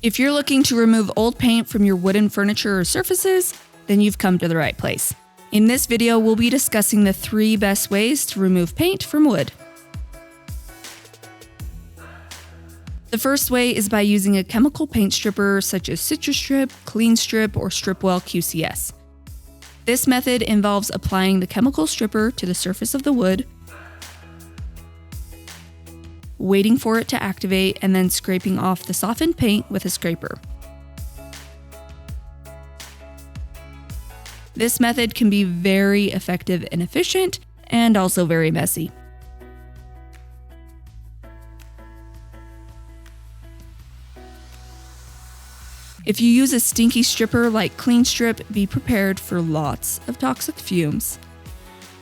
If you're looking to remove old paint from your wooden furniture or surfaces, then you've come to the right place. In this video, we'll be discussing the 3 best ways to remove paint from wood. The first way is by using a chemical paint stripper such as Citrus Strip, Clean Strip, or Stripwell QCS. This method involves applying the chemical stripper to the surface of the wood, waiting for it to activate, and then scraping off the softened paint with a scraper. This method can be very effective and efficient, and also very messy. If you use a stinky stripper like Clean Strip, be prepared for lots of toxic fumes.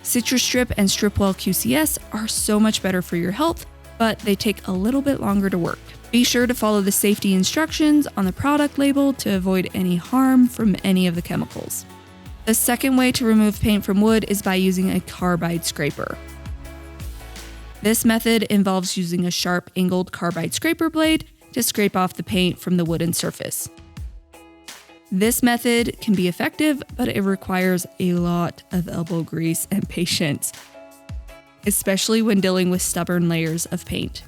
Citrus Strip and Stripwell QCS are so much better for your health, but they take a little bit longer to work. Be sure to follow the safety instructions on the product label to avoid any harm from any of the chemicals. The second way to remove paint from wood is by using a carbide scraper. This method involves using a sharp angled carbide scraper blade to scrape off the paint from the wooden surface. This method can be effective, but it requires a lot of elbow grease and patience, especially when dealing with stubborn layers of paint.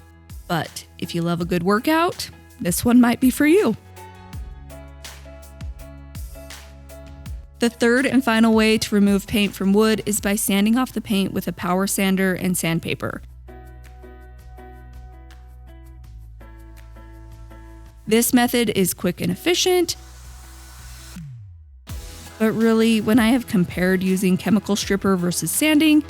But if you love a good workout, this one might be for you. The third and final way to remove paint from wood is by sanding off the paint with a power sander and sandpaper. This method is quick and efficient, but really, when I have compared using chemical stripper versus sanding,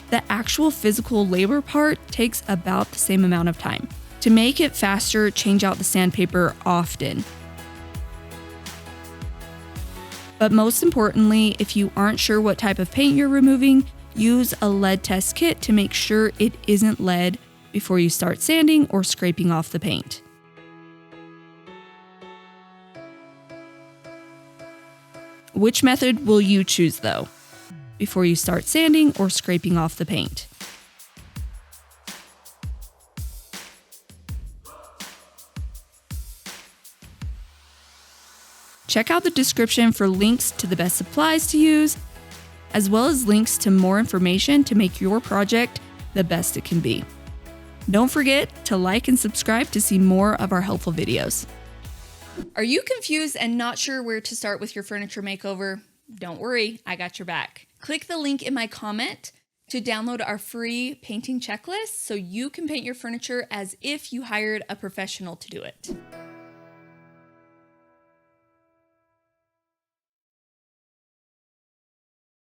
the actual physical labor part takes about the same amount of time. To make it faster, change out the sandpaper often. But most importantly, if you aren't sure what type of paint you're removing, use a lead test kit to make sure it isn't lead before you start sanding or scraping off the paint. Which method will you choose though, before you start sanding or scraping off the paint? Check out the description for links to the best supplies to use, as well as links to more information to make your project the best it can be. Don't forget to like and subscribe to see more of our helpful videos. Are you confused and not sure where to start with your furniture makeover? Don't worry, I got your back. Click the link in my comment to download our free painting checklist so you can paint your furniture as if you hired a professional to do it.